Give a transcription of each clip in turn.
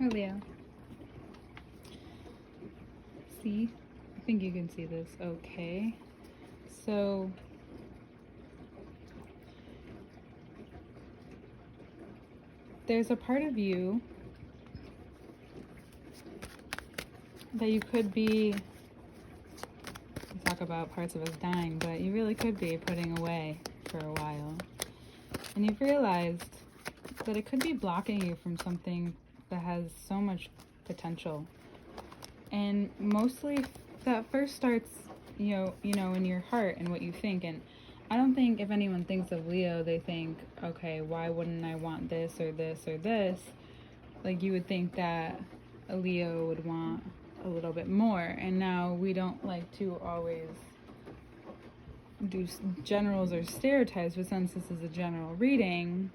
Hi, Leo. See? I think you can see this okay. So, there's a part of you that you could be, we talk about parts of us dying, but you really could be putting away for a while. And you've realized that it could be blocking you from something that has so much potential. And mostly that first starts, in your heart and what you think. And I don't think if anyone thinks of Leo, they think, okay, why wouldn't I want this or this or this? Like, you would think that a Leo would want a little bit more. And now we don't like to always do generals or stereotypes, but since this is a general reading,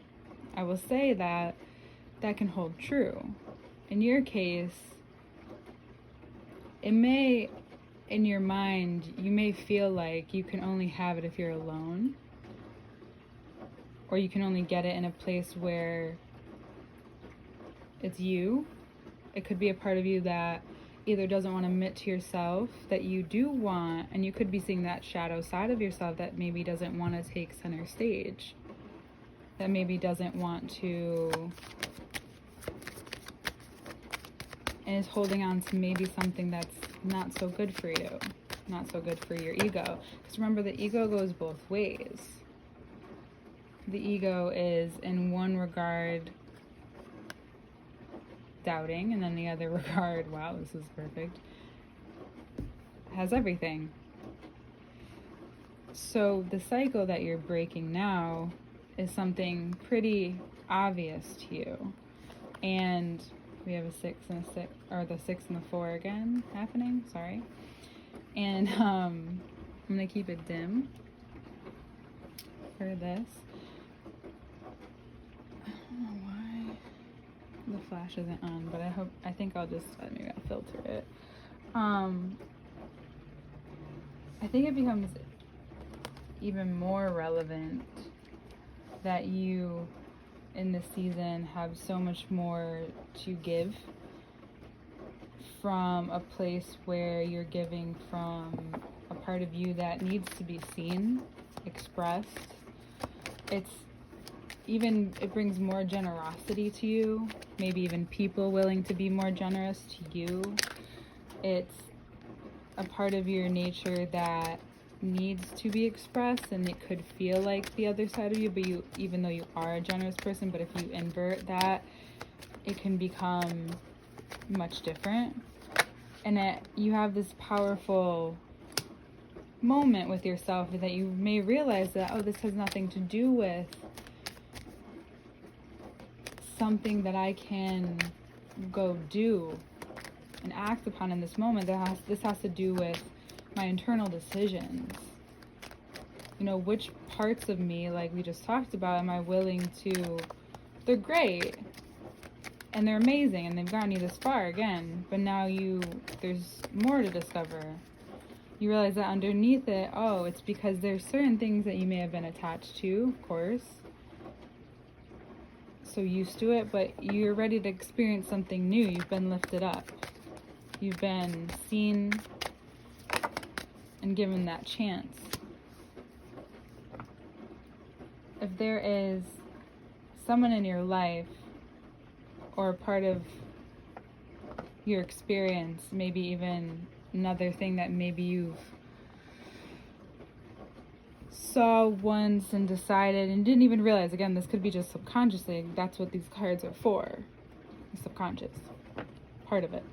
I will say that that can hold true. In your case, it may, in your mind, you may feel like you can only have it if you're alone, or you can only get it in a place where it's you. It could be a part of you that either doesn't want to admit to yourself that you do want, and you could be seeing that shadow side of yourself that maybe doesn't want to take center stage, that maybe doesn't want to, and is holding on to maybe something that's not so good for you, not so good for your ego. Because remember, the ego goes both ways. The ego is, in one regard, doubting, and then the other regard, wow, this is perfect, has everything. So the cycle that you're breaking now is something pretty obvious to you. And we have a 6 and a 6, or the 6 and the 4 again happening, sorry. And I'm gonna keep it dim for this. I don't know why the flash isn't on, but I think I'll just, maybe I'll filter it. I think it becomes even more relevant that you in this season have so much more to give from a place where you're giving from a part of you that needs to be seen, expressed. It brings more generosity to you, maybe even people willing to be more generous to you. It's a part of your nature that needs to be expressed, and it could feel like the other side of you, but even though you are a generous person, but if you invert that, it can become much different. And you have this powerful moment with yourself that you may realize that, oh, this has nothing to do with something that I can go do and act upon in this moment. This has to do with my internal decisions. Which parts of me, like we just talked about, am I willing to, they're great and they're amazing and they've gotten you this far again, but now there's more to discover. You realize that underneath it, oh, it's because there's certain things that you may have been attached to, of course, so used to it, but you're ready to experience something new. You've been lifted up. You've been seen and given that chance. If there is someone in your life or a part of your experience, maybe even another thing that maybe you've saw once and decided and didn't even realize, again, this could be just subconsciously, that's what these cards are for, the subconscious part of it,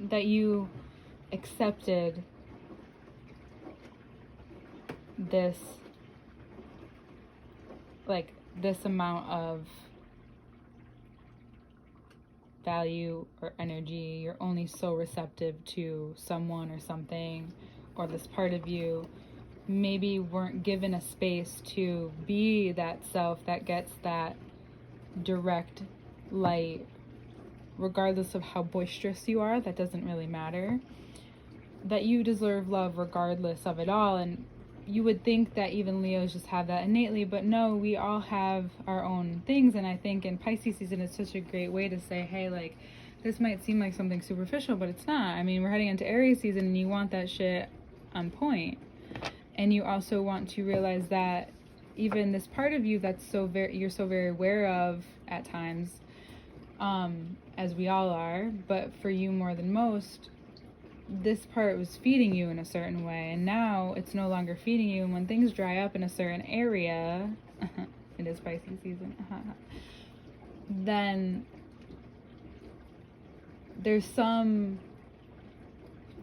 that you accepted this amount of value or energy. You're only so receptive to someone or something, or this part of you maybe weren't given a space to be that self that gets that direct light, regardless of how boisterous you are. That doesn't really matter. That you deserve love regardless of it all. And you would think that even Leos just have that innately, but no, we all have our own things. And I think in Pisces season, it's such a great way to say, hey, like, this might seem like something superficial, but it's not. I mean, we're heading into Aries season, and you want that shit on point. And you also want to realize that even this part of you that's you're so very aware of at times, as we all are, but for you more than most, this part was feeding you in a certain way, and now it's no longer feeding you. And when things dry up in a certain area, it is Pisces season, then there's some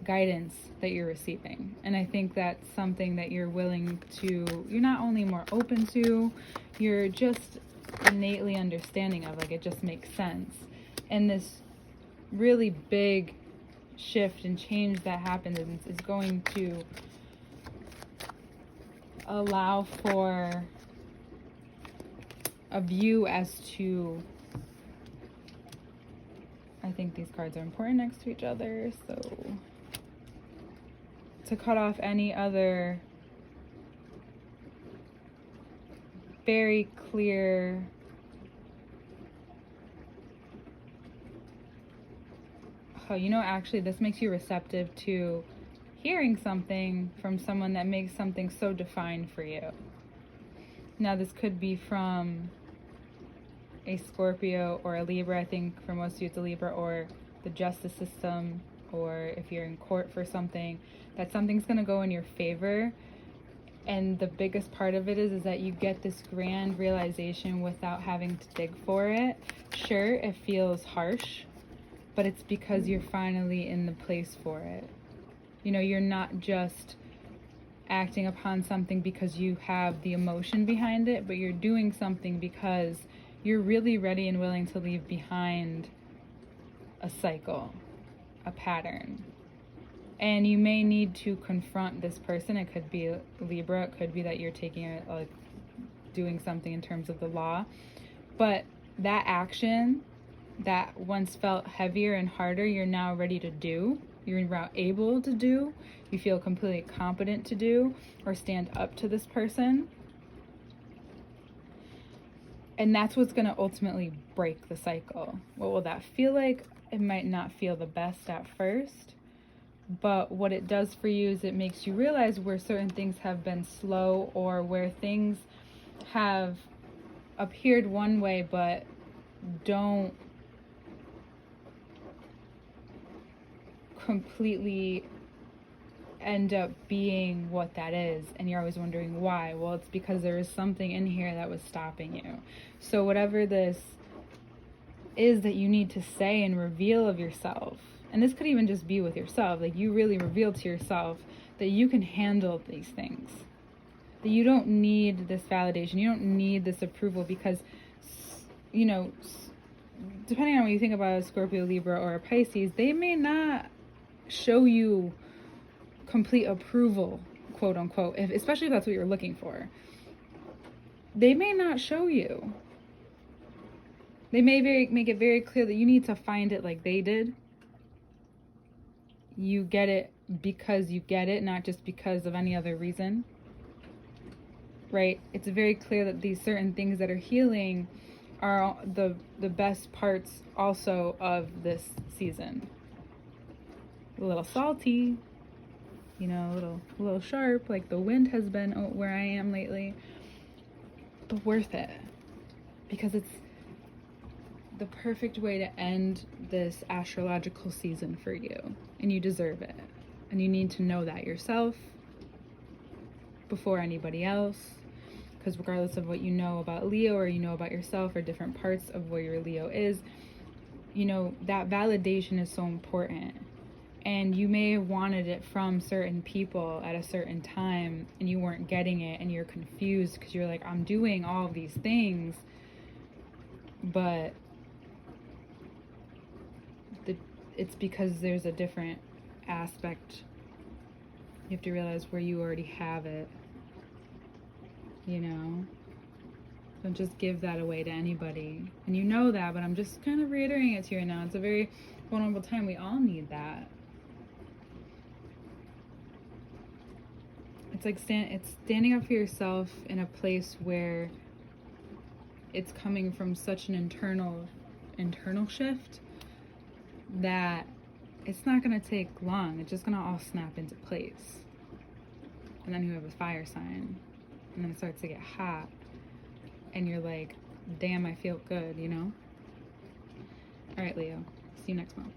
guidance that you're receiving. And I think that's something that you're not only more open to, you're just innately understanding of, like, it just makes sense. And this really big shift and change that happens is going to allow for a view as to, I think these cards are important next to each other, so to cut off any other very clear actually this makes you receptive to hearing something from someone that makes something so defined for you. Now, this could be from a Scorpio or a Libra. I think for most of you it's a Libra, or the justice system, or if you're in court for something, that something's going to go in your favor. And the biggest part of it is that you get this grand realization without having to dig for it. Sure, it feels harsh, but it's because you're finally in the place for it. You're not just acting upon something because you have the emotion behind it, but you're doing something because you're really ready and willing to leave behind a cycle, a pattern. And you may need to confront this person. It could be Libra. It could be that you're doing something in terms of the law. But that action that once felt heavier and harder, you're now ready to do. You're now able to do. You feel completely competent to do or stand up to this person. And that's what's going to ultimately break the cycle. What will that feel like? It might not feel the best at first. But what it does for you is it makes you realize where certain things have been slow, or where things have appeared one way but don't completely end up being what that is. And you're always wondering why. Well, it's because there is something in here that was stopping you. So whatever this is that you need to say and reveal of yourself, and this could even just be with yourself, like you really reveal to yourself that you can handle these things, that you don't need this validation, you don't need this approval, because, depending on what you think about a Scorpio, Libra, or a Pisces, they may not show you complete approval, quote unquote, especially if that's what you're looking for. They may not show you. They may make it very clear that you need to find it like they did. You get it because you get it, not just because of any other reason. Right? It's very clear that these certain things that are healing are the best parts also of this season. A little salty, a little sharp, like the wind has been where I am lately, but worth it, because it's the perfect way to end this astrological season for you, and you deserve it. And you need to know that yourself before anybody else, because regardless of what you know about Leo, or you know about yourself, or different parts of where your Leo is, that validation is so important. And you may have wanted it from certain people at a certain time, and you weren't getting it, and you're confused because you're like, I'm doing all of these things, but it's because there's a different aspect. You have to realize where you already have it, Don't just give that away to anybody. And you know that, but I'm just kind of reiterating it to you now. It's a very vulnerable time. We all need that. It's like it's standing up for yourself in a place where it's coming from such an internal shift that it's not going to take long. It's just going to all snap into place. And then you have a fire sign, and then it starts to get hot, and you're like, damn, I feel good, you know? All right, Leo, see you next month.